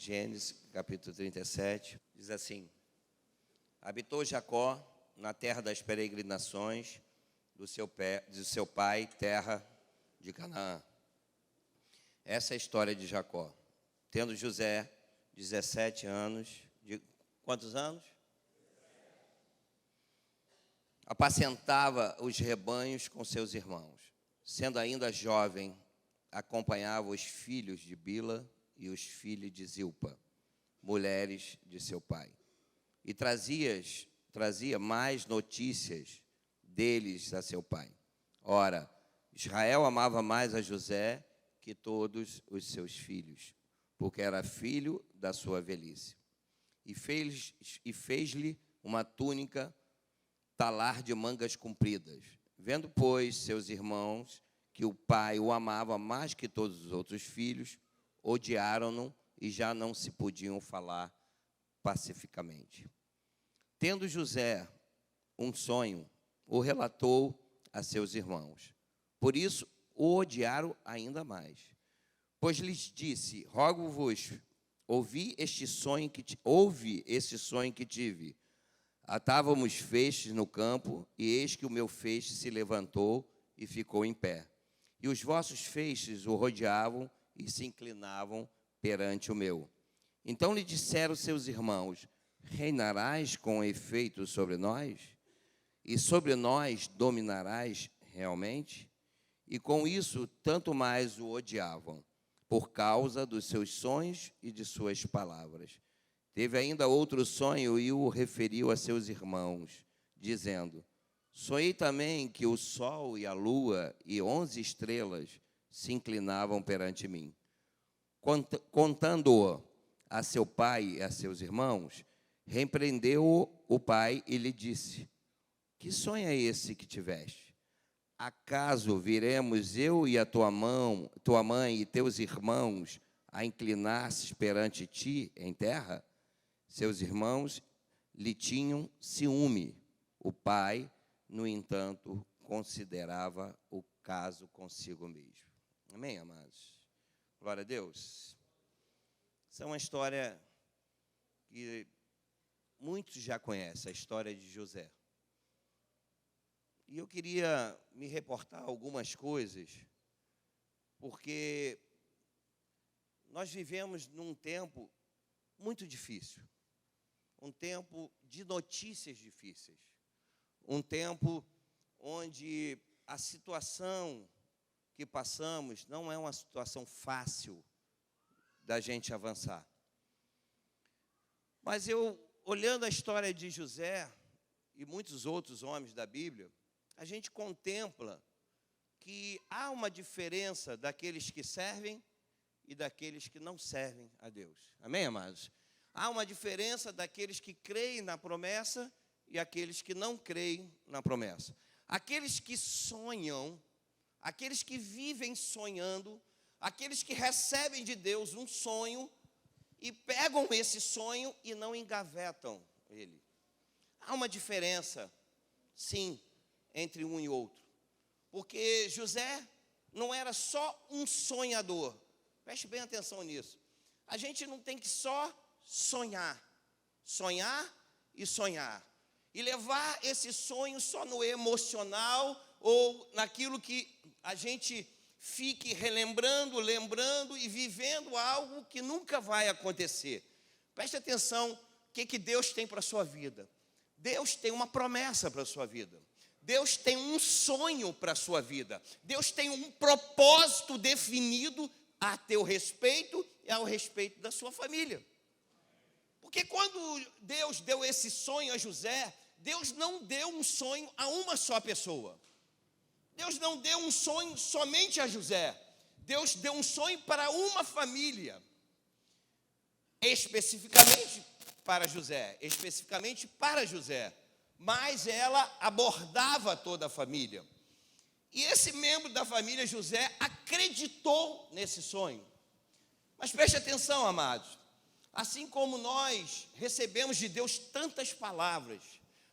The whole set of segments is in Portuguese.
Gênesis, capítulo 37, diz assim: habitou Jacó na terra das peregrinações do seu pai, terra de Canaã. Essa é a história de Jacó. Tendo José 17 anos, quantos anos? Apacentava os rebanhos com seus irmãos. Sendo ainda jovem, acompanhava os filhos de Bila e os filhos de Zilpa, mulheres de seu pai. E trazia mais notícias deles a seu pai. Ora, Israel amava mais a José que todos os seus filhos, porque era filho da sua velhice. E fez-lhe uma túnica talar de mangas compridas. Vendo, pois, seus irmãos que o pai o amava mais que todos os outros filhos, odiaram-no e já não se podiam falar pacificamente. Tendo José um sonho, o relatou a seus irmãos. Por isso, o odiaram ainda mais. Pois lhes disse: rogo-vos, ouve esse sonho que tive. Atávamos feixes no campo, e eis que o meu feixe se levantou e ficou em pé. E os vossos feixes o rodeavam e se inclinavam perante o meu. Então lhe disseram seus irmãos: reinarás com efeito sobre nós? E sobre nós dominarás realmente? E com isso, tanto mais o odiavam, por causa dos seus sonhos e de suas palavras. Teve ainda outro sonho e o referiu a seus irmãos, dizendo: sonhei também que o sol e a lua e 11 estrelas se inclinavam perante mim. Contando-o a seu pai e a seus irmãos, repreendeu o pai e lhe disse: que sonho é esse que tiveste? Acaso viremos eu e a tua mãe e teus irmãos a inclinar-se perante ti em terra? Seus irmãos lhe tinham ciúme. O pai, no entanto, considerava o caso consigo mesmo. Amém, amados? Glória a Deus. Essa é uma história que muitos já conhecem, a história de José. E eu queria me reportar algumas coisas, porque nós vivemos num tempo muito difícil, um tempo de notícias difíceis, um tempo onde a situação que passamos não é uma situação fácil da gente avançar. Mas eu, olhando a história de José e muitos outros homens da Bíblia, a gente contempla que há uma diferença daqueles que servem e daqueles que não servem a Deus. Amém, amados? Há uma diferença daqueles que creem na promessa e aqueles que não creem na promessa. Aqueles que sonham, aqueles que vivem sonhando, aqueles que recebem de Deus um sonho e pegam esse sonho e não engavetam ele. Há uma diferença, sim, entre um e outro. Porque José não era só um sonhador. Preste bem atenção nisso. A gente não tem que só sonhar e sonhar. E levar esse sonho só no emocional ou naquilo que a gente fique relembrando, lembrando e vivendo algo que nunca vai acontecer. Preste atenção o que Deus tem para a sua vida. Deus tem uma promessa para a sua vida. Deus tem um sonho para a sua vida. Deus tem um propósito definido a teu respeito e ao respeito da sua família. Porque quando Deus deu esse sonho a José, Deus não deu um sonho a uma só pessoa. Deus não deu um sonho somente a José. Deus deu um sonho para uma família. Especificamente para José. Mas ela abordava toda a família. E esse membro da família, José, acreditou nesse sonho. Mas preste atenção, amados. Assim como nós recebemos de Deus tantas palavras,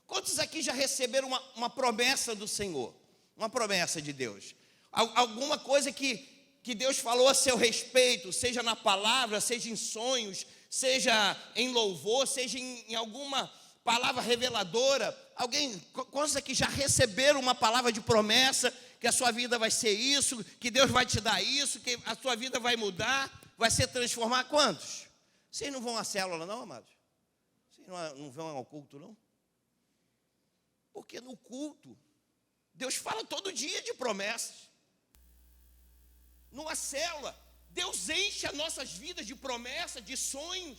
quantos aqui já receberam uma promessa do Senhor? Uma promessa de Deus? Alguma coisa que que Deus falou a seu respeito, seja na palavra, seja em sonhos, seja em louvor, seja em alguma palavra reveladora. Alguém, quantos aqui já receberam uma palavra de promessa, que a sua vida vai ser isso, que Deus vai te dar isso, que a sua vida vai mudar, vai ser transformar? Quantos? Vocês não vão à célula não, amados? Vocês não vão ao culto não? Porque no culto, Deus fala todo dia de promessas. Numa célula, Deus enche as nossas vidas de promessas, de sonhos.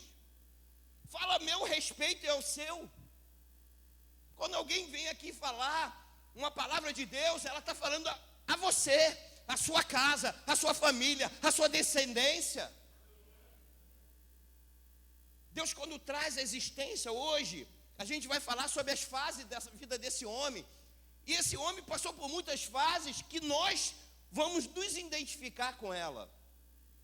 Fala a meu respeito e ao seu. Quando alguém vem aqui falar uma palavra de Deus, ela está falando a você, a sua casa, a sua família, a sua descendência. Deus, quando traz a existência hoje, a gente vai falar sobre as fases da vida desse homem. E esse homem passou por muitas fases que nós vamos nos identificar com ela.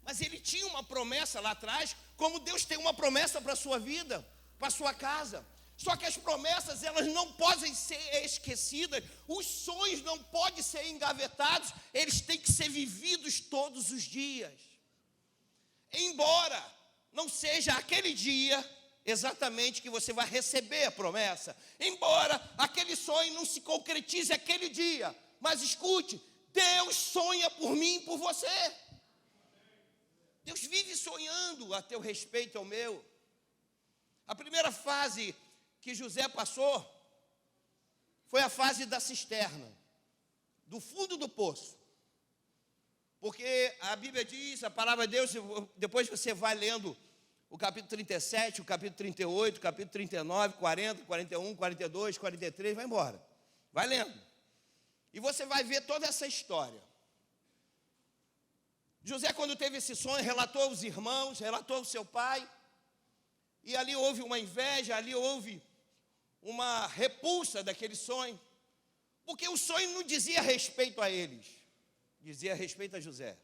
Mas ele tinha uma promessa lá atrás, como Deus tem uma promessa para a sua vida, para a sua casa. Só que as promessas, elas não podem ser esquecidas, os sonhos não podem ser engavetados, eles têm que ser vividos todos os dias. Embora não seja aquele dia exatamente que você vai receber a promessa, embora aquele sonho não se concretize aquele dia, mas escute, Deus sonha por mim e por você. Deus vive sonhando a teu respeito e ao meu. A primeira fase que José passou foi a fase da cisterna, do fundo do poço. Porque a Bíblia diz, a palavra de Deus, depois você vai lendo o capítulo 37, o capítulo 38, o capítulo 39, 40, 41, 42, 43, vai embora. Vai lendo. E você vai ver toda essa história. José, quando teve esse sonho, relatou aos irmãos, relatou ao seu pai. E ali houve uma inveja, ali houve uma repulsa daquele sonho. Porque o sonho não dizia respeito a eles, dizia respeito a José.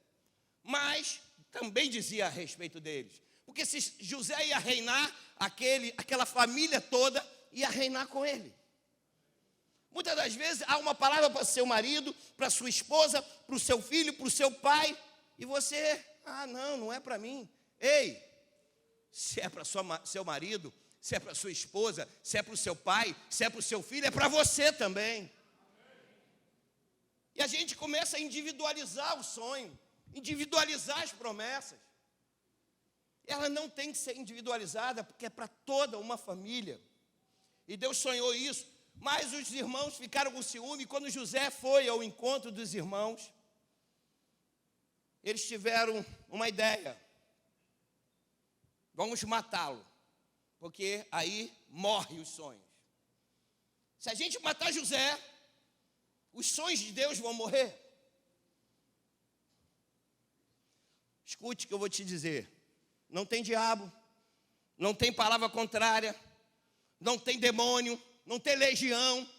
Mas também dizia a respeito deles. Porque se José ia reinar, aquela família toda ia reinar com ele. Muitas das vezes há uma palavra para seu marido, para sua esposa, para o seu filho, para o seu pai. E você, não é para mim. Ei, se é para seu marido, se é para sua esposa, se é para o seu pai, se é para o seu filho, é para você também. E a gente começa a individualizar o sonho, individualizar as promessas. Ela não tem que ser individualizada, porque é para toda uma família. E Deus sonhou isso, mas os irmãos ficaram com ciúme. Quando José foi ao encontro dos irmãos, eles tiveram uma ideia: vamos matá-lo, porque aí morrem os sonhos. Se a gente matar José, os sonhos de Deus vão morrer. Escute o que eu vou te dizer. Não tem diabo, não tem palavra contrária, não tem demônio, não tem legião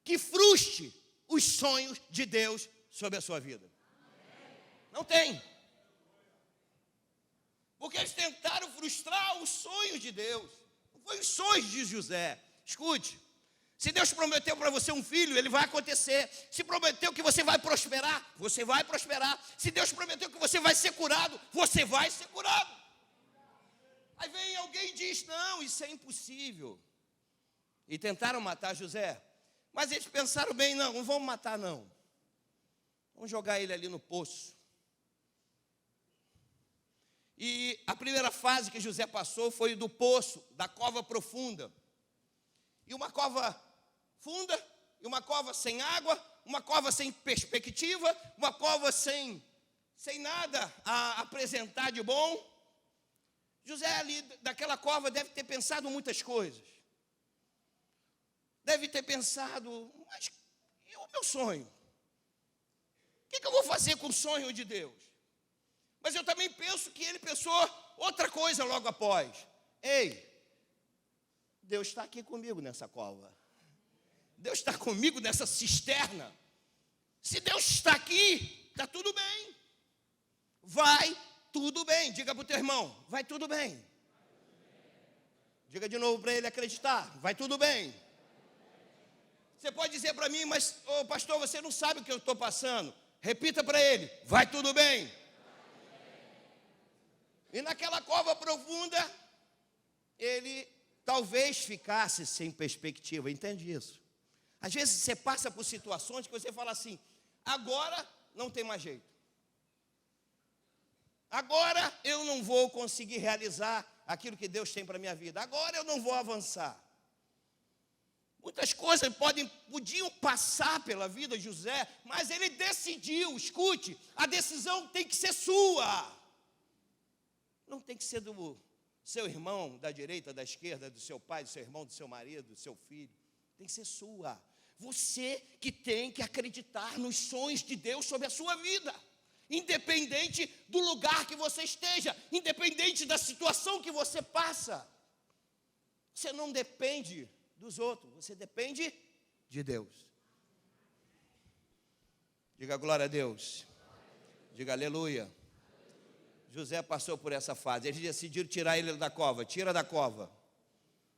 que frustre os sonhos de Deus sobre a sua vida. Não tem. Porque eles tentaram frustrar os sonhos de Deus. Não foi os sonhos de José. Escute, se Deus prometeu para você um filho, ele vai acontecer. Se prometeu que você vai prosperar, você vai prosperar. Se Deus prometeu que você vai ser curado, você vai ser curado. Aí vem alguém e diz, não, isso é impossível. E tentaram matar José. Mas eles pensaram bem, não vamos matar não. Vamos jogar ele ali no poço. E a primeira fase que José passou foi do poço, da cova profunda. E uma cova funda, e uma cova sem água, uma cova sem perspectiva, uma cova sem nada a apresentar de bom. José ali daquela cova deve ter pensado muitas coisas. Deve ter pensado, mas e o meu sonho? O que eu vou fazer com o sonho de Deus? Mas eu também penso que ele pensou outra coisa logo após. Ei, Deus está aqui comigo nessa cova. Deus está comigo nessa cisterna. Se Deus está aqui, está tudo bem. Vai tudo bem. Diga para o teu irmão, vai tudo bem. Diga de novo para ele acreditar, vai tudo bem. Você pode dizer para mim, mas pastor, você não sabe o que eu estou passando. Repita para ele: vai tudo bem. E naquela cova profunda, ele talvez ficasse sem perspectiva, entende isso? Às vezes você passa por situações que você fala assim: agora não tem mais jeito. Agora eu não vou conseguir realizar aquilo que Deus tem para a minha vida. Agora eu não vou avançar. Muitas coisas podiam passar pela vida de José, mas ele decidiu, escute, a decisão tem que ser sua. Não tem que ser do seu irmão, da direita, da esquerda, do seu pai, do seu irmão, do seu marido, do seu filho. Tem que ser sua. Você que tem que acreditar nos sonhos de Deus sobre a sua vida. Independente do lugar que você esteja, independente da situação que você passa. Você não depende dos outros, você depende de Deus. Diga glória a Deus. Diga aleluia. José passou por essa fase. Eles decidiram tirar ele da cova. Tira da cova.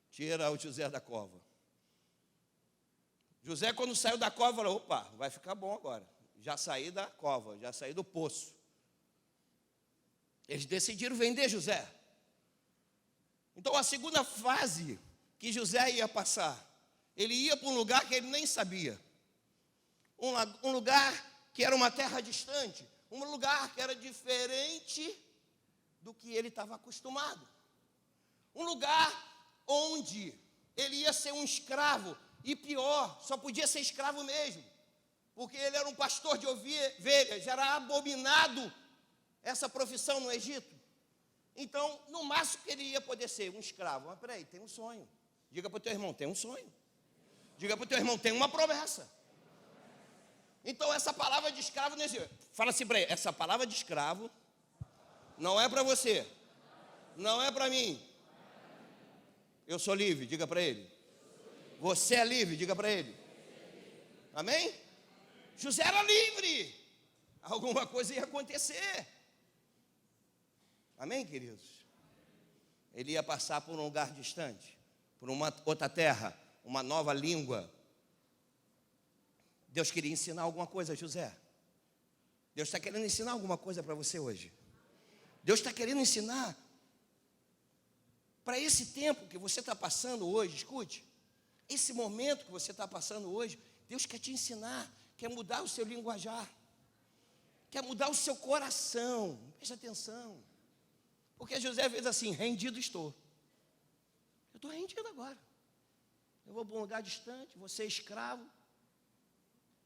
Tira o José da cova. José, quando saiu da cova, falou: opa, vai ficar bom agora. Já saí da cova, já saí do poço. Eles decidiram vender José. Então, a segunda fase que José ia passar, ele ia para um lugar que ele nem sabia. Um lugar que era uma terra distante. Um lugar que era diferente do que ele estava acostumado. Um lugar onde ele ia ser um escravo. E pior, só podia ser escravo mesmo. Porque ele era um pastor de ovelhas. Era abominado essa profissão no Egito. Então, no máximo que ele ia poder ser um escravo. Mas peraí, tem um sonho. Diga para o teu irmão: tem um sonho. Diga para o teu irmão: tem uma promessa. Então, essa palavra de escravo não existe. Fala assim para ele: essa palavra de escravo não é para você, não é para mim. Eu sou livre, diga para ele. Você é livre, diga para ele. Amém? José era livre. Alguma coisa ia acontecer. Amém, queridos? Ele ia passar por um lugar distante, por uma outra terra, uma nova língua. Deus queria ensinar alguma coisa a José. Deus está querendo ensinar alguma coisa para você hoje. Deus está querendo ensinar para esse tempo que você está passando hoje. Escute, esse momento que você está passando hoje, Deus quer te ensinar, quer mudar o seu linguajar, quer mudar o seu coração. Preste atenção. Porque José fez assim: rendido estou. Eu estou rendido agora. Eu vou para um lugar distante, vou ser escravo.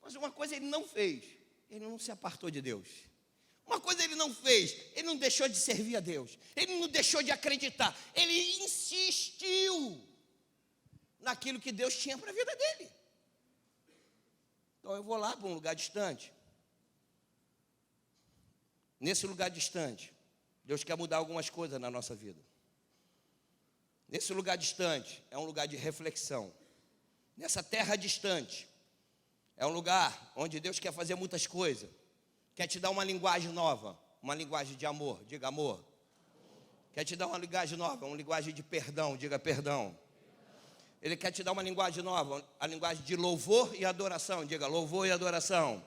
Mas uma coisa ele não fez: ele não se apartou de Deus. Uma coisa ele não fez: ele não deixou de servir a Deus. Ele não deixou de acreditar. Ele insistiu naquilo que Deus tinha para a vida dele. Então eu vou lá para um lugar distante. Nesse lugar distante, Deus quer mudar algumas coisas na nossa vida. Nesse lugar distante, é um lugar de reflexão. Nessa terra distante, é um lugar onde Deus quer fazer muitas coisas. Quer te dar uma linguagem nova, uma linguagem de amor, diga amor. Quer te dar uma linguagem nova, uma linguagem de perdão, diga perdão. Ele quer te dar uma linguagem nova, a linguagem de louvor e adoração, diga louvor e adoração.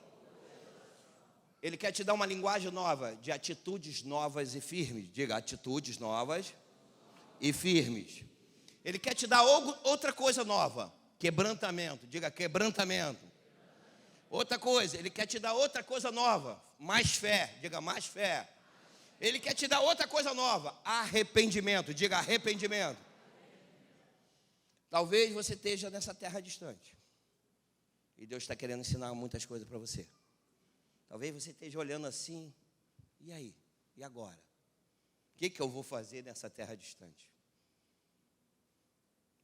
Ele quer te dar uma linguagem nova, de atitudes novas e firmes, diga atitudes novas e firmes. Ele quer te dar outra coisa nova, quebrantamento, diga quebrantamento. Outra coisa, ele quer te dar outra coisa nova, mais fé, diga mais fé. Ele quer te dar outra coisa nova, arrependimento, diga arrependimento. Talvez você esteja nessa terra distante e Deus está querendo ensinar muitas coisas para você. Talvez você esteja olhando assim: e aí? E agora? O que eu vou fazer nessa terra distante?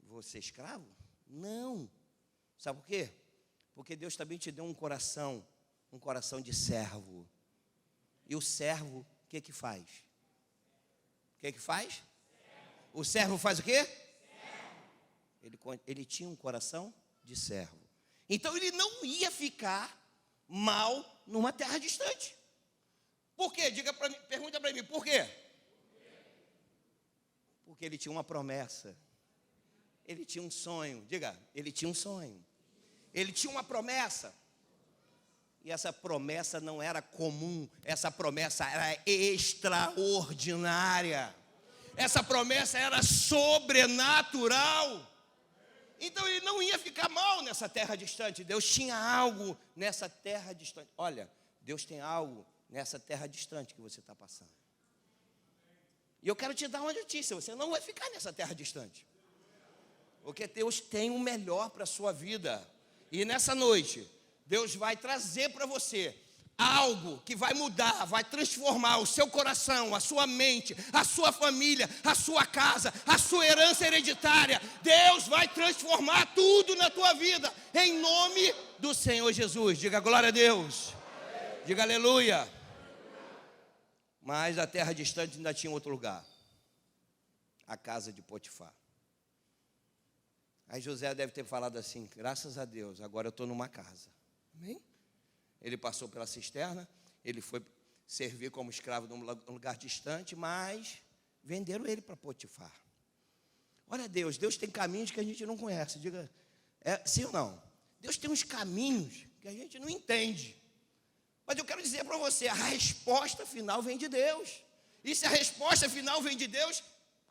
Vou ser escravo? Não. Sabe por quê? Porque Deus também te deu um coração de servo. E o servo, o que faz? O que faz? O servo faz o quê? Ele tinha um coração de servo. Então ele não ia ficar mal numa terra distante. Por quê? Pergunta para mim, por quê? Porque ele tinha uma promessa. Ele tinha um sonho. Diga, ele tinha um sonho. Ele tinha uma promessa. E essa promessa não era comum, essa promessa era extraordinária. Essa promessa era sobrenatural. Então ele não ia ficar mal nessa terra distante. Deus tinha algo nessa terra distante. Olha, Deus tem algo nessa terra distante que você está passando. E eu quero te dar uma notícia: você não vai ficar nessa terra distante. Porque Deus tem o melhor para a sua vida. E nessa noite, Deus vai trazer para você algo que vai mudar, vai transformar o seu coração, a sua mente, a sua família, a sua casa, a sua herança hereditária. Deus vai transformar tudo na tua vida, em nome do Senhor Jesus. Diga glória a Deus. Diga aleluia. Mas a terra distante ainda tinha outro lugar, a casa de Potifar. Aí José deve ter falado assim: graças a Deus, agora eu estou numa casa. Amém? Ele passou pela cisterna, ele foi servir como escravo num lugar distante, mas venderam ele para Potifar. Olha Deus tem caminhos que a gente não conhece. Diga, sim ou não? Deus tem uns caminhos que a gente não entende. Mas eu quero dizer para você, a resposta final vem de Deus. E se a resposta final vem de Deus,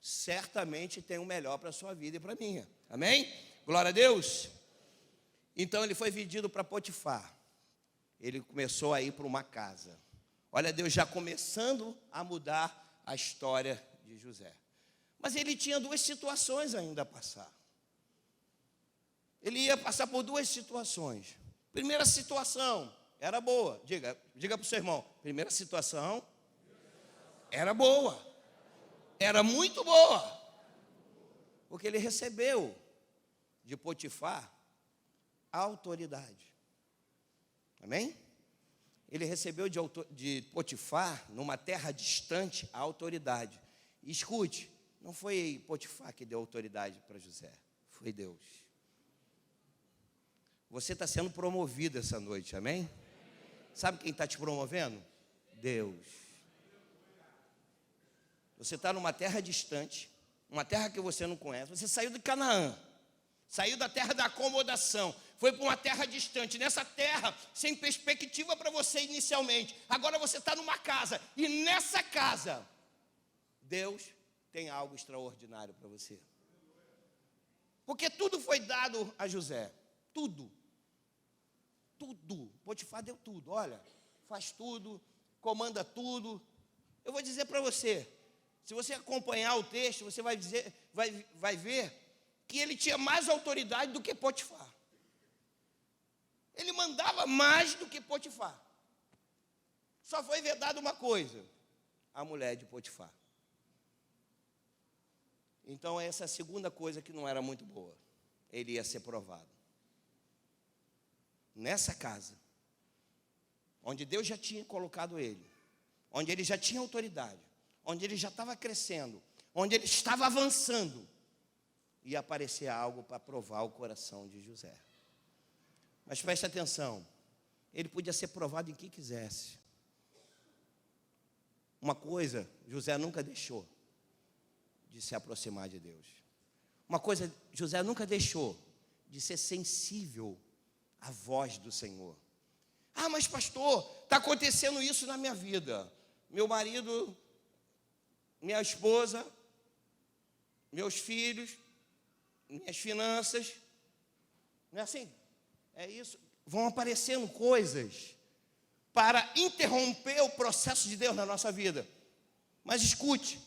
certamente tem o melhor para a sua vida e para a minha. Amém? Glória a Deus. Então ele foi vendido para Potifar. Ele começou a ir para uma casa. Olha Deus já começando a mudar a história de José. Mas ele tinha duas situações ainda a passar. Ele ia passar por duas situações. Primeira situação era boa. Diga para o seu irmão: primeira situação era boa. Era muito boa. Porque ele recebeu de Potifar a autoridade. Amém? Ele recebeu de Potifar, numa terra distante, a autoridade. E escute, não foi Potifar que deu autoridade para José, foi Deus. Você está sendo promovido essa noite, amém? Sabe quem está te promovendo? Deus. Você está numa terra distante, uma terra que você não conhece. Você saiu de Canaã, saiu da terra da acomodação, foi para uma terra distante. Nessa terra, sem perspectiva para você inicialmente. Agora você está numa casa, e nessa casa, Deus tem algo extraordinário para você. Porque tudo foi dado a José. Tudo. Tudo. Potifar deu tudo. Olha, faz tudo, comanda tudo. Eu vou dizer para você, se você acompanhar o texto, você vai ver que ele tinha mais autoridade do que Potifar. Ele mandava mais do que Potifar. Só foi vedado uma coisa: a mulher de Potifar. Então essa é a segunda coisa que não era muito boa. Ele ia ser provado. Nessa casa, onde Deus já tinha colocado ele, onde ele já tinha autoridade, onde ele já estava crescendo, onde ele estava avançando, ia aparecer algo para provar o coração de José. Mas preste atenção, ele podia ser provado em que quisesse. Uma coisa, José nunca deixou de se aproximar de Deus. Uma coisa, José nunca deixou de ser sensível à voz do Senhor. Ah, mas pastor, está acontecendo isso na minha vida. Meu marido, minha esposa, meus filhos, minhas finanças. Não é assim? É isso. Vão aparecendo coisas para interromper o processo de Deus na nossa vida. Mas escute,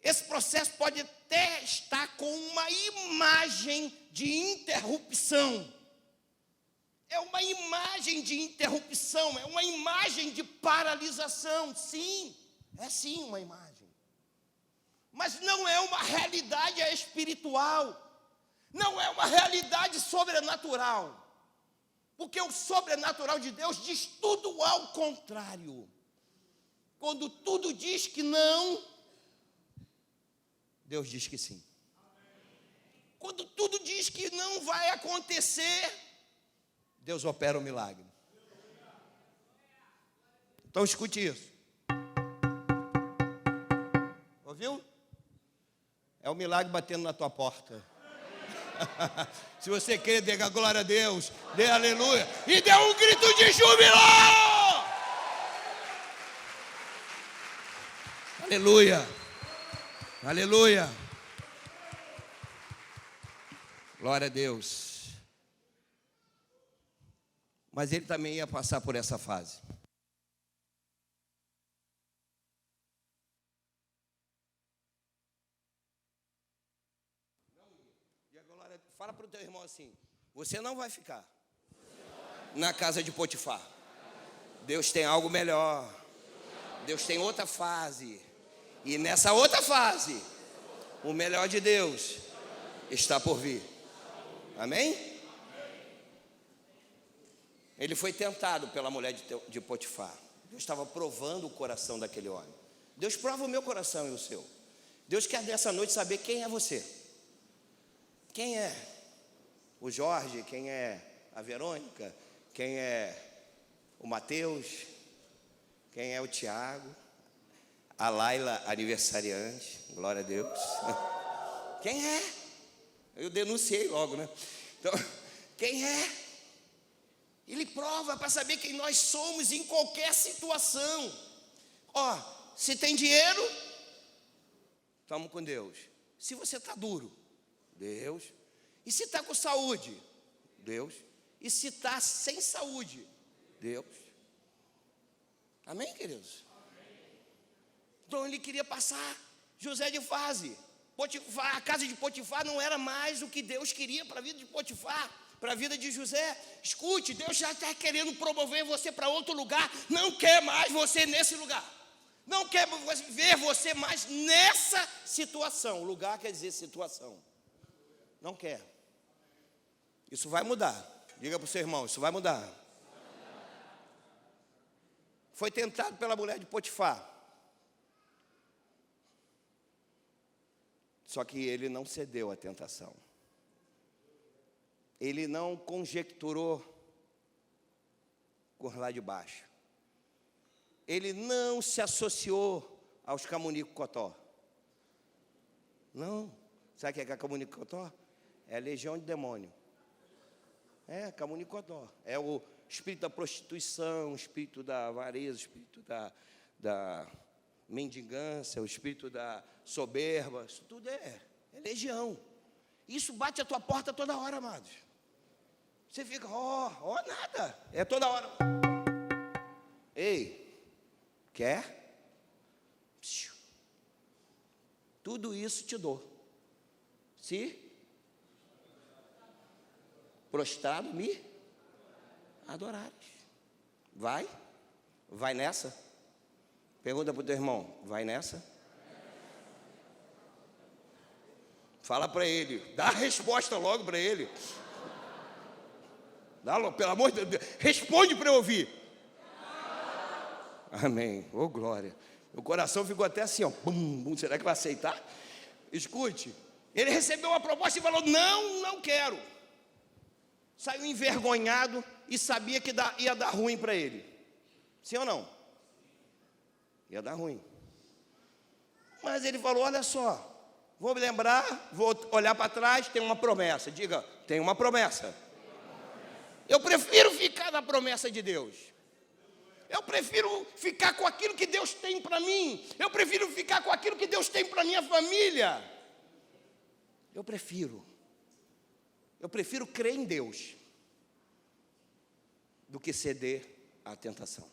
esse processo pode até estar com uma imagem de interrupção. É uma imagem de interrupção, é uma imagem de paralisação. Sim, é sim uma imagem. Mas não é uma realidade espiritual. Não é uma realidade sobrenatural. Porque o sobrenatural de Deus diz tudo ao contrário. Quando tudo diz que não, Deus diz que sim. Quando tudo diz que não vai acontecer, Deus opera o milagre. Então escute isso. Ouviu? É o milagre batendo na tua porta. Se você quer, dê a glória a Deus, dê aleluia e dê um grito de júbilo. Aleluia, aleluia. Glória a Deus. Mas ele também ia passar por essa fase. Fala para o teu irmão assim: você não vai ficar na casa de Potifar. Deus tem algo melhor. Deus tem outra fase. E nessa outra fase, o melhor de Deus está por vir. Amém? Ele foi tentado pela mulher de Potifar. Deus estava provando o coração daquele homem. Deus prova o meu coração e o seu. Deus quer dessa noite saber quem é você. Quem é o Jorge? Quem é a Verônica? Quem é o Mateus? Quem é o Tiago? A Laila, aniversariante. Glória a Deus. Quem é? Eu denunciei logo, né? Então, quem é? Ele prova para saber quem nós somos em qualquer situação. Ó, se tem dinheiro, estamos com Deus. Se você está duro, Deus. E se está com saúde? Deus. E se está sem saúde? Deus. Amém, queridos? Amém. Então ele queria passar José de fase. Potifar, a casa de Potifar não era mais o que Deus queria para a vida de Potifar, para a vida de José. Escute, Deus já está querendo promover você para outro lugar. Não quer mais você nesse lugar. Não quer ver você mais nessa situação. Lugar quer dizer situação. Não quer. Isso vai mudar. Diga para o seu irmão, isso vai mudar. Foi tentado pela mulher de Potifar. Só que ele não cedeu à tentação. Ele não conjecturou por lá de baixo. Ele não se associou aos Camunico-Cotó. Não. Sabe o que é Camunico-Cotó? É a legião de demônio. É, Camunico-Cotó. É o espírito da prostituição, o espírito da avareza, o espírito da mendigância, o espírito da soberba. Isso tudo é legião. Isso bate a tua porta toda hora, amados. Você fica, nada. É toda hora. Ei, quer? Psiu. Tudo isso te dou. Se prostrado me adorares. Vai nessa. Pergunta para o teu irmão, vai nessa? Fala para ele, dá a resposta logo para ele. Dá logo, pelo amor de Deus, responde para eu ouvir. Amém, ô glória. O coração ficou até assim, ó, bum, bum, será que vai aceitar? Escute, ele recebeu uma proposta e falou, não quero. Saiu envergonhado e sabia que ia dar ruim para ele. Sim ou não? Ia dar ruim. Mas ele falou, olha só, vou me lembrar, vou olhar para trás, tem uma promessa. Diga, tem uma promessa. Eu prefiro ficar na promessa de Deus. Eu prefiro ficar com aquilo que Deus tem para mim. Eu prefiro ficar com aquilo que Deus tem para minha família. Eu prefiro crer em Deus do que ceder à tentação,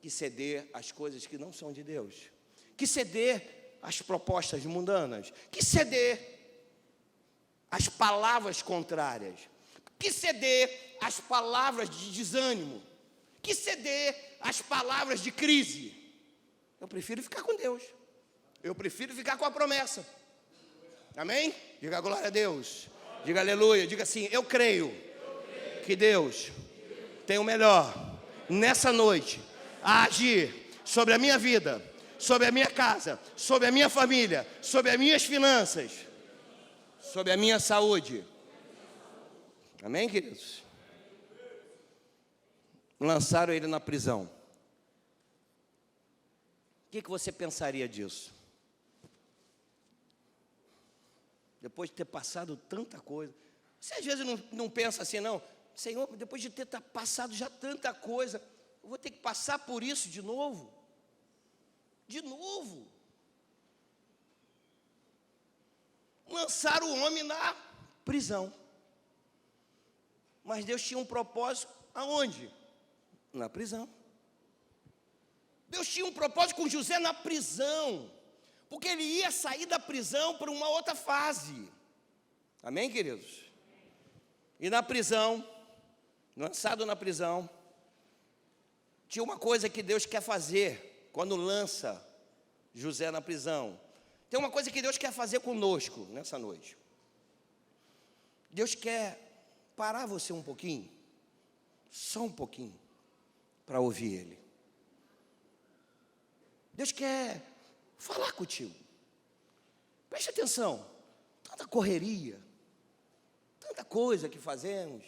que ceder às coisas que não são de Deus, que ceder às propostas mundanas, que ceder às palavras contrárias, que ceder às palavras de desânimo, que ceder às palavras de crise. Eu prefiro ficar com Deus. Eu prefiro ficar com a promessa. Amém? Diga glória a Deus. Diga aleluia. Diga assim, eu creio que Deus tem o melhor nessa noite a agir sobre a minha vida, sobre a minha casa, sobre a minha família, sobre as minhas finanças, sobre a minha saúde. Amém, queridos? Lançaram ele na prisão. O que você pensaria disso? depois de ter passado tanta coisa. Você às vezes não pensa assim, não, Senhor, depois de ter passado já tanta coisa, eu vou ter que passar por isso de novo? De novo? Lançaram o homem na prisão. Mas Deus tinha um propósito aonde? Na prisão. Deus tinha um propósito com José na prisão, porque ele ia sair da prisão para uma outra fase. Amém, queridos? E na prisão, lançado na prisão, tinha uma coisa que Deus quer fazer quando lança José na prisão. Tem uma coisa que Deus quer fazer conosco nessa noite. Deus quer parar você um pouquinho, só um pouquinho, para ouvir Ele. Deus quer falar contigo. Preste atenção, tanta correria, tanta coisa que fazemos,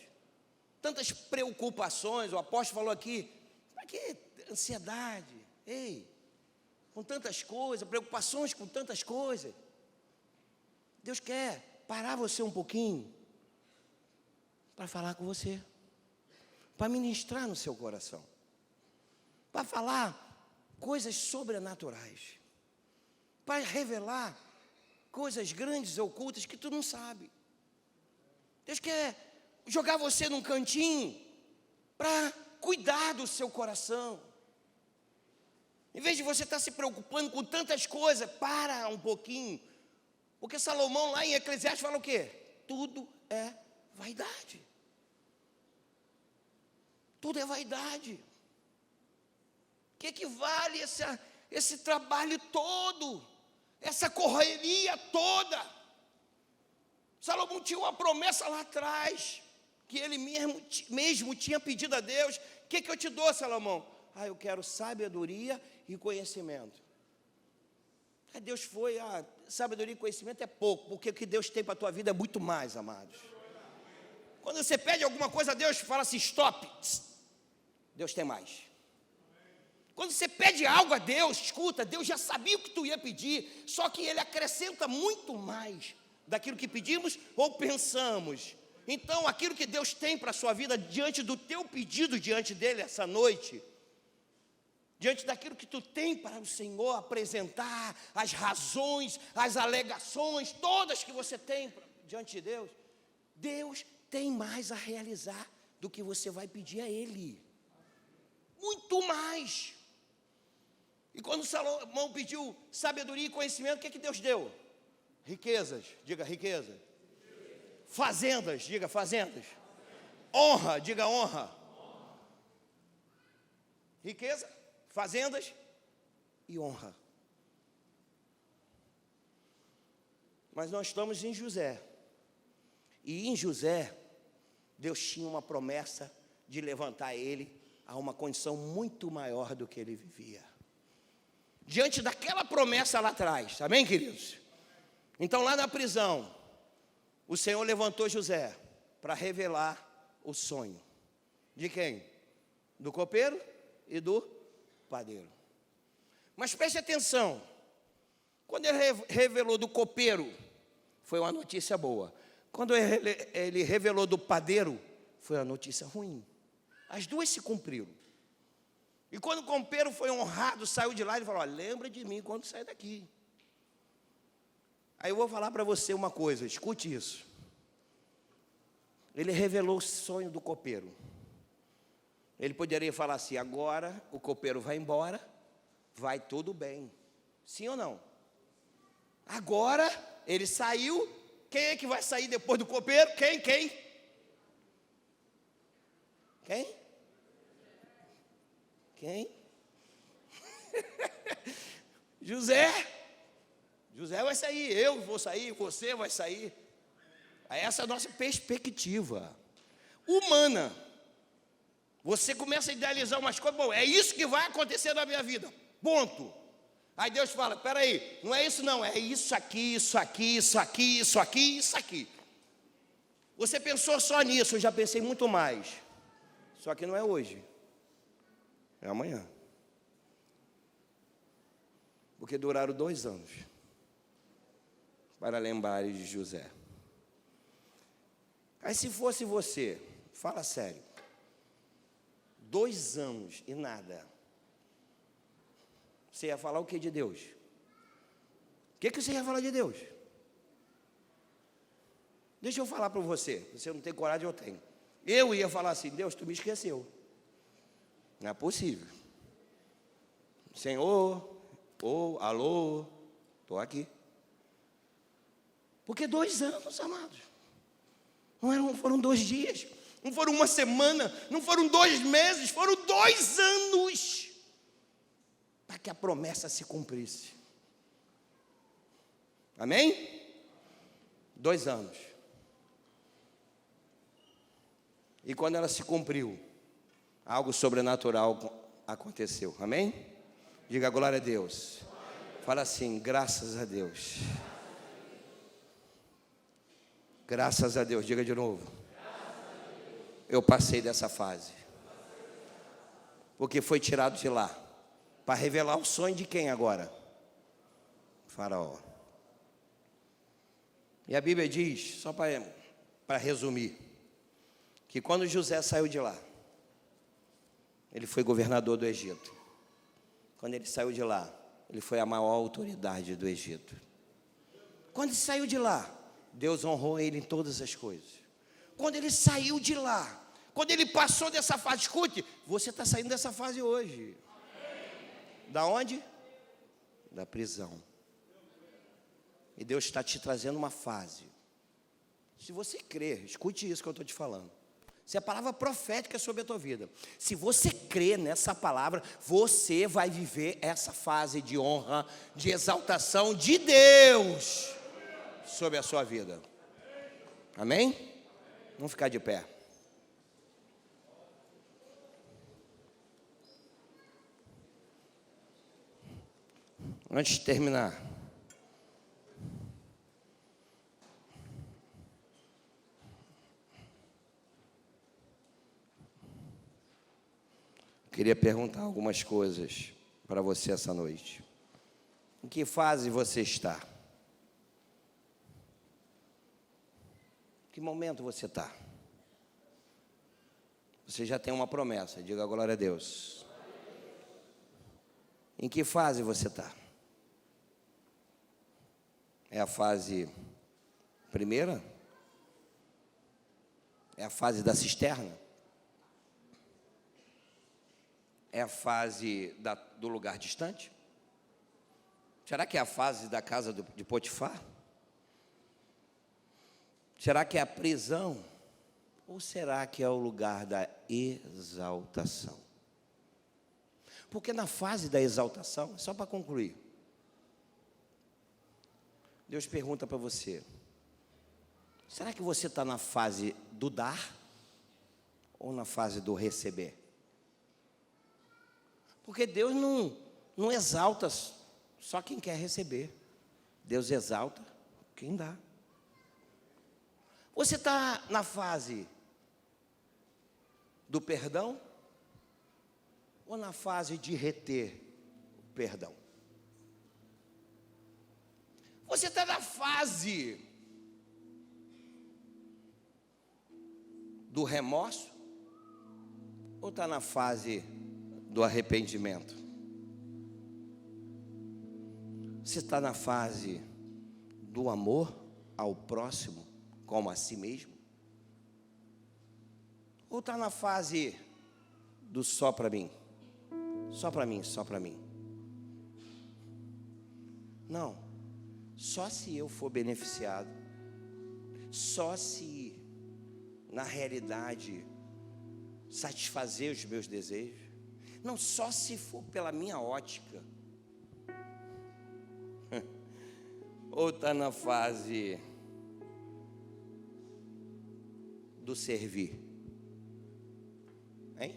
tantas preocupações, o apóstolo falou aqui, para que ansiedade? Ei, com tantas coisas, preocupações com tantas coisas. Deus quer parar você um pouquinho, para falar com você, para ministrar no seu coração, para falar coisas sobrenaturais, para revelar coisas grandes e ocultas que tu não sabe. Deus quer jogar você num cantinho para cuidar do seu coração. Em vez de você estar se preocupando com tantas coisas, para um pouquinho. Porque Salomão lá em Eclesiastes fala o quê? Tudo é vaidade. Tudo é vaidade. O que vale esse trabalho todo? Essa correria toda? Salomão tinha uma promessa lá atrás, que ele mesmo tinha pedido a Deus. O que eu te dou, Salomão? Eu quero sabedoria e conhecimento. Aí Deus foi, sabedoria e conhecimento é pouco, porque o que Deus tem para a tua vida é muito mais, amados. Quando você pede alguma coisa a Deus, fala assim, stop. Deus tem mais. Quando você pede algo a Deus, escuta, Deus já sabia o que tu ia pedir, só que Ele acrescenta muito mais daquilo que pedimos ou pensamos. Então, aquilo que Deus tem para a sua vida, diante do teu pedido, diante dEle essa noite, diante daquilo que tu tem para o Senhor apresentar, as razões, as alegações, todas que você tem diante de Deus, Deus tem mais a realizar do que você vai pedir a Ele. Muito mais. E quando Salomão pediu sabedoria e conhecimento, o que Deus deu? Riquezas, diga riqueza. Fazendas, diga fazendas. Honra, diga honra. Riqueza, fazendas e honra. Mas nós estamos em José. E em José, Deus tinha uma promessa de levantar ele a uma condição muito maior do que ele vivia. Diante daquela promessa lá atrás, amém, queridos? Então, lá na prisão, o Senhor levantou José para revelar o sonho. De quem? Do copeiro e do padeiro. Mas preste atenção, quando ele revelou do copeiro, foi uma notícia boa. Quando ele revelou do padeiro, foi uma notícia ruim. As duas se cumpriram. E quando o copeiro foi honrado, saiu de lá, ele falou, lembra de mim quando sair daqui. Aí eu vou falar para você uma coisa, escute isso. Ele revelou o sonho do copeiro. Ele poderia falar assim, agora o copeiro vai embora, vai tudo bem. Sim ou não? Agora ele saiu, quem é que vai sair depois do copeiro? Quem? Quem? José vai sair, eu vou sair, você vai sair. Essa é a nossa perspectiva humana. Você começa a idealizar umas coisas, bom, é isso que vai acontecer na minha vida, ponto. Aí Deus fala, espera aí, não é isso não, é isso aqui, isso aqui, isso aqui, isso aqui, isso aqui. Você pensou só nisso, eu já pensei muito mais. Só que não é hoje, é amanhã. Porque duraram 2 anos. para lembrares de José. Aí se fosse você, fala sério, 2 anos e nada, você ia falar o que de Deus? O que você ia falar de Deus? Deixa eu falar para você, você não tem coragem, eu tenho. Eu ia falar assim, Deus, tu me esqueceu. Não é possível. Senhor, alô, estou aqui. Porque 2 anos, amados. Não foram 2 dias, não foram 1 semana, não foram 2 meses, foram 2 anos para que a promessa se cumprisse. Amém? 2 anos. E quando ela se cumpriu, algo sobrenatural aconteceu. Amém? Diga glória a Deus. Fala assim, graças a Deus. Graças a Deus, diga de novo. Eu passei dessa fase. Porque foi tirado de lá. Para revelar o sonho de quem agora? Faraó. E a Bíblia diz, só para resumir, que quando José saiu de lá, ele foi governador do Egito. Quando ele saiu de lá, ele foi a maior autoridade do Egito. Quando ele saiu de lá, Deus honrou ele em todas as coisas. Quando ele saiu de lá, quando ele passou dessa fase, escute, você está saindo dessa fase hoje. Da onde? Da prisão. E Deus está te trazendo uma fase. Se você crer, escute isso que eu estou te falando. Se a palavra profética é sobre a tua vida, se você crer nessa palavra, você vai viver essa fase de honra, de exaltação de Deus sobre a sua vida. Amém? Vamos ficar de pé. Antes de terminar, queria perguntar algumas coisas para você essa noite. Em que fase você está? Em que momento você está? Você já tem uma promessa, diga glória a Deus. Em que fase você está? É a fase primeira? É a fase da cisterna? É a fase do lugar distante? Será que é a fase da casa de Potifar? Será que é a prisão? Ou será que é o lugar da exaltação? Porque na fase da exaltação, só para concluir, Deus pergunta para você, será que você está na fase do dar ou na fase do receber? Porque Deus não exalta só quem quer receber. Deus exalta quem dá. Você está na fase do perdão ou na fase de reter o perdão? Você está na fase do remorso ou está na fase do arrependimento? Você está na fase do amor ao próximo como a si mesmo? Ou está na fase do só para mim? Só para mim, só para mim. Não. Só se eu for beneficiado. Só se, na realidade, satisfazer os meus desejos. Não, só se for pela minha ótica. Ou está na fase do servir? Hein?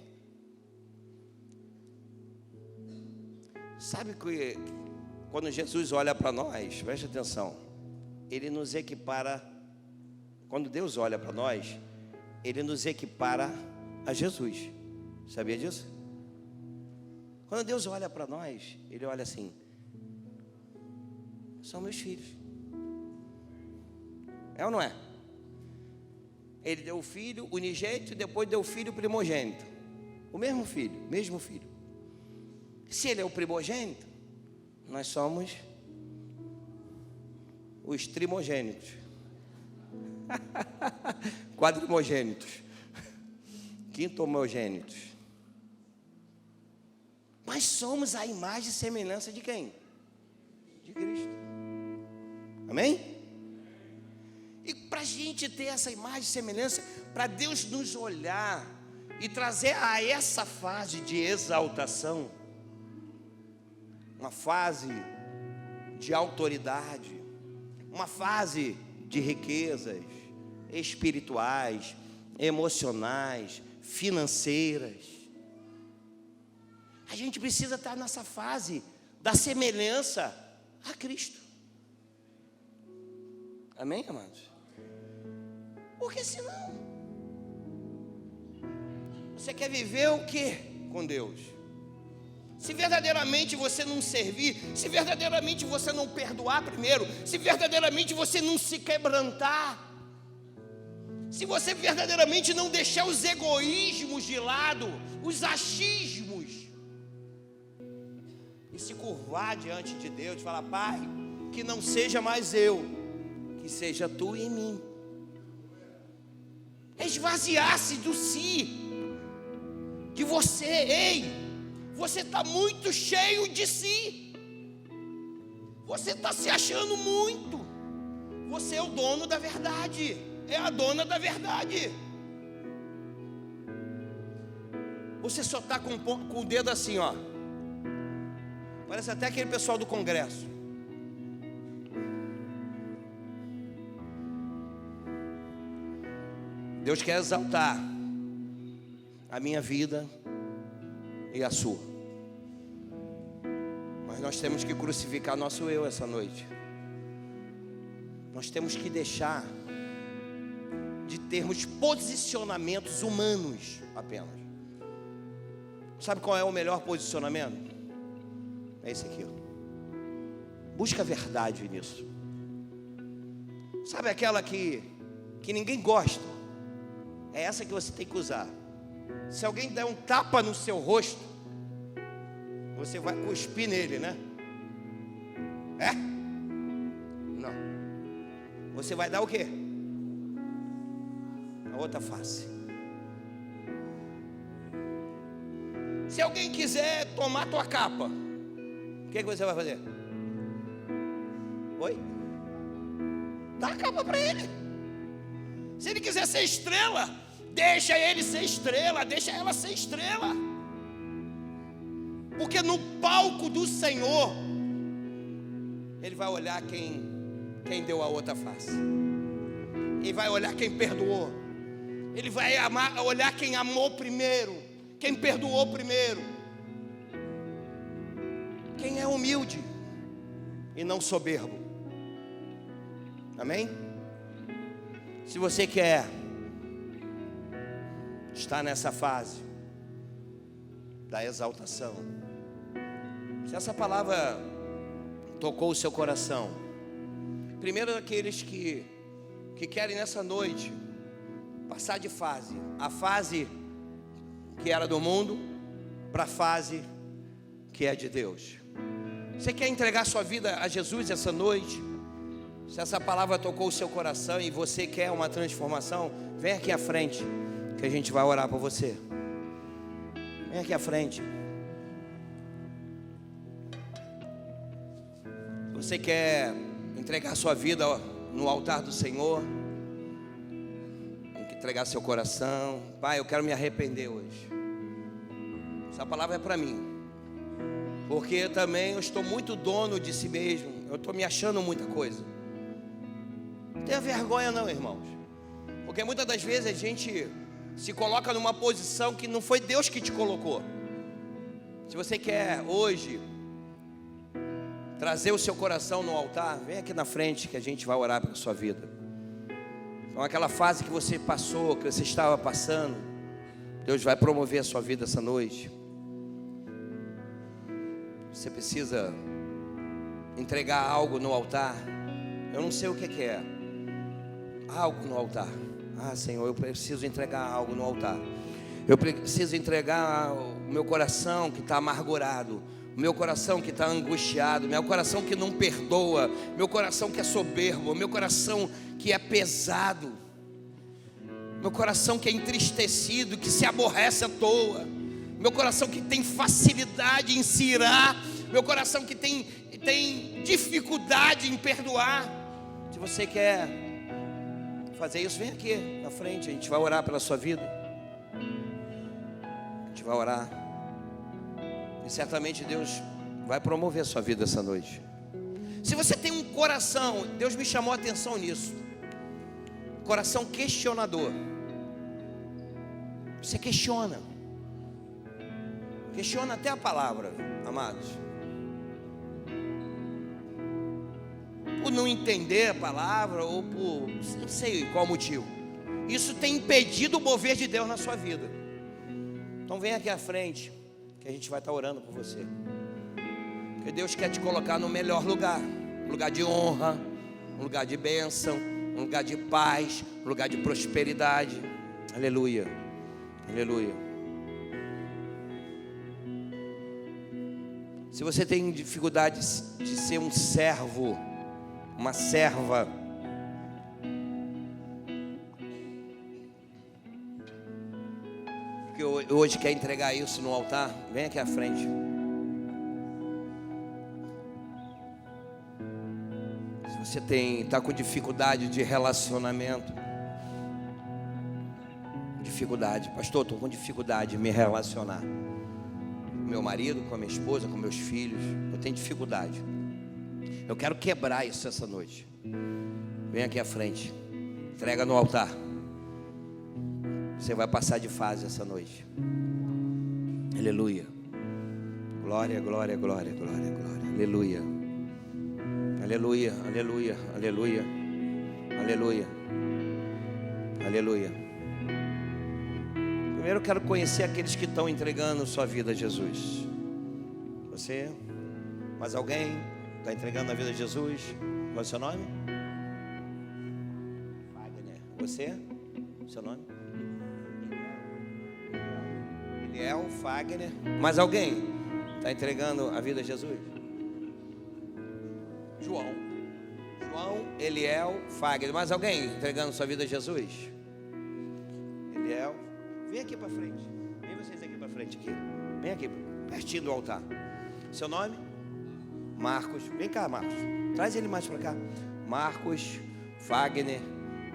Sabe que quando Jesus olha para nós, preste atenção, Ele nos equipara, quando Deus olha para nós, Ele nos equipara a Jesus. Sabia disso? Quando Deus olha para nós, Ele olha assim, são meus filhos. É ou não é? Ele deu o filho unigênito e depois deu o filho primogênito. O mesmo filho. Se ele é o primogênito, nós somos os trimogênitos. Quadrimogênitos. Quintomogênitos. Mas somos a imagem e semelhança de quem? De Cristo. Amém? E para a gente ter essa imagem e semelhança, para Deus nos olhar e trazer a essa fase de exaltação, uma fase de autoridade, uma fase de riquezas espirituais, emocionais, financeiras, a gente precisa estar nessa fase da semelhança a Cristo. Amém, amados? Porque senão você quer viver o que com Deus? Se verdadeiramente você não servir, se verdadeiramente você não perdoar primeiro, se verdadeiramente você não se quebrantar, se você verdadeiramente não deixar os egoísmos de lado, os achismos, e se curvar diante de Deus, falar: Pai, que não seja mais eu, que seja Tu em mim. Esvaziar-se do si, de você. Ei, você está muito cheio de si, você está se achando muito. Você é o dono da verdade, é a dona da verdade. Você só está com o dedo assim, ó. Parece até aquele pessoal do Congresso. Deus quer exaltar a minha vida e a sua. Mas nós temos que crucificar nosso eu essa noite. Nós temos que deixar de termos posicionamentos humanos apenas. Sabe qual é o melhor posicionamento? É esse aqui, ó. Busca a verdade nisso. Sabe aquela que ninguém gosta? É essa que você tem que usar. Se alguém der um tapa no seu rosto, você vai cuspir nele, né? É? Não. Você vai dar o quê? A outra face. Se alguém quiser tomar tua capa, o que você vai fazer? Oi? Dá a capa para ele. Se ele quiser ser estrela, deixa ele ser estrela, deixa ela ser estrela. Porque no palco do Senhor, Ele vai olhar quem deu a outra face. Ele vai olhar quem perdoou. Ele vai olhar quem amou primeiro, quem perdoou primeiro, quem é humilde e não soberbo. Amém? Se você quer estar nessa fase da exaltação, se essa palavra tocou o seu coração, primeiro aqueles que querem nessa noite passar de fase, a fase que era do mundo para a fase que é de Deus. Você quer entregar sua vida a Jesus essa noite? Se essa palavra tocou o seu coração e você quer uma transformação, vem aqui à frente que a gente vai orar por você. Vem aqui à frente. Você quer entregar sua vida no altar do Senhor? Tem que entregar seu coração. Pai, eu quero me arrepender hoje. Essa palavra é para mim. Porque também eu estou muito dono de si mesmo. Eu estou me achando muita coisa. Não tenha vergonha não, irmãos. Porque muitas das vezes a gente se coloca numa posição que não foi Deus que te colocou. Se você quer hoje trazer o seu coração no altar, vem aqui na frente que a gente vai orar pela sua vida. Então aquela fase que você passou, que você estava passando, Deus vai promover a sua vida essa noite. Você precisa entregar algo no altar. Eu não sei o que é. algo no altar. Ah, Senhor, eu preciso entregar algo no altar. Eu preciso entregar o meu coração que está amargurado, o meu coração que está angustiado, meu coração que não perdoa, meu coração que é soberbo, meu coração que é pesado, meu coração que é entristecido, que se aborrece à toa, meu coração que tem facilidade em se irar, meu coração que tem dificuldade em perdoar. Se você quer fazer isso, vem aqui na frente, a gente vai orar pela sua vida. A gente vai orar. E certamente Deus vai promover a sua vida essa noite. Se você tem um coração, Deus me chamou a atenção nisso, coração questionador. Você questiona até a palavra, amados. Por não entender a palavra, ou por não sei qual motivo, isso tem impedido o mover de Deus na sua vida. Então vem aqui à frente, que a gente vai estar orando por você. Porque Deus quer te colocar no melhor lugar, um lugar de honra, um lugar de bênção, um lugar de paz, um lugar de prosperidade. Aleluia, aleluia. Se você tem dificuldade de ser um servo, uma serva, que hoje quer entregar isso no altar, vem aqui à frente. Se você está com dificuldade de relacionamento, pastor, estou com dificuldade de me relacionar com meu marido, com a minha esposa, com meus filhos, eu tenho dificuldade. Eu quero quebrar isso essa noite. Vem aqui à frente, entrega no altar. Você vai passar de fase essa noite. Aleluia. Glória, glória, glória, glória, glória. Aleluia. Aleluia, aleluia, aleluia. Aleluia. Aleluia. Primeiro eu quero conhecer aqueles que estão entregando sua vida a Jesus. Você? Mais alguém está entregando a vida a Jesus? Qual é o seu nome? Wagner. Você? Seu nome? Eliel Fagner. Mais alguém está entregando a vida a Jesus? João, Eliel Fagner. Mais alguém entregando sua vida a Jesus? Eliel. Vem aqui para frente. Vem vocês aqui para frente aqui. Vem aqui, pertinho do altar. Seu nome? Marcos. Vem cá, Marcos. Traz ele mais para cá. Marcos, Fagner,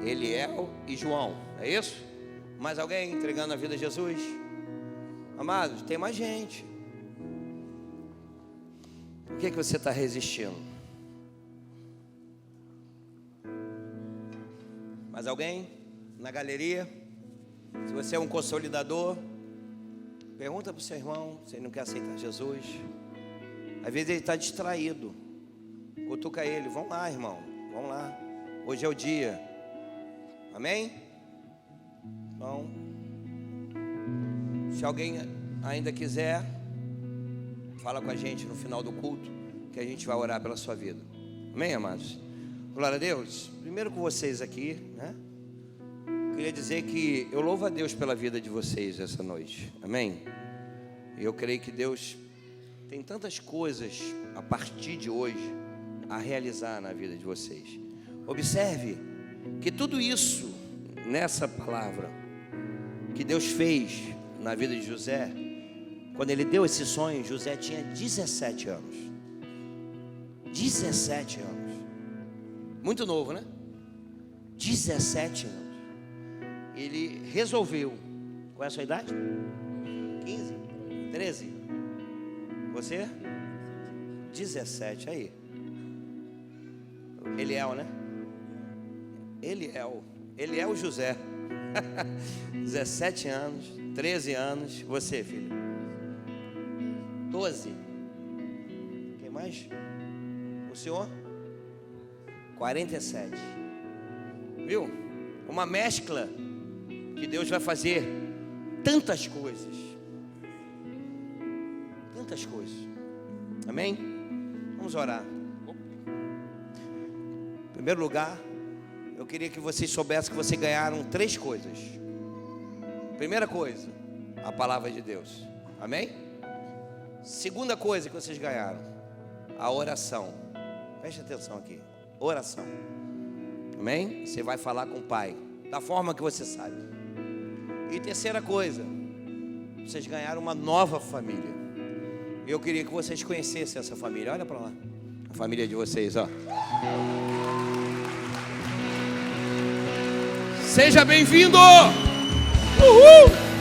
Eliel e João. É isso? Mais alguém entregando a vida a Jesus? Amados, tem mais gente. Por que você está resistindo? Mais alguém na galeria? Se você é um consolidador, pergunta para o seu irmão se ele não quer aceitar Jesus. Às vezes ele está distraído. Cutuca ele. Vamos lá, irmão. Vamos lá. Hoje é o dia. Amém? Então, se alguém ainda quiser, fala com a gente no final do culto, que a gente vai orar pela sua vida. Amém, amados? Glória a Deus. Primeiro com vocês aqui, né? Queria dizer que eu louvo a Deus pela vida de vocês essa noite. Amém? Eu creio que Deus tem tantas coisas a partir de hoje a realizar na vida de vocês. Observe que tudo isso nessa palavra que Deus fez na vida de José, quando ele deu esse sonho, José tinha 17 anos. 17 anos. Muito novo, né? 17 anos. Ele resolveu. Qual é a sua idade? 15? 13? Você? 17, aí. Eliel, né? Eliel José. 17 anos, 13 anos. Você, filho? 12. Quem mais? O senhor? 47. Viu? Uma mescla que Deus vai fazer tantas coisas. Tantas coisas. Amém? Vamos orar. Em primeiro lugar, eu queria que vocês soubessem que vocês ganharam 3 coisas. Primeira coisa, a palavra de Deus. Amém? Segunda coisa que vocês ganharam, a oração. Preste atenção aqui, oração. Amém? Você vai falar com o Pai da forma que você sabe. E terceira coisa, vocês ganharam uma nova família. Eu queria que vocês conhecessem essa família. Olha para lá, a família de vocês, ó. Seja bem-vindo! Uhul!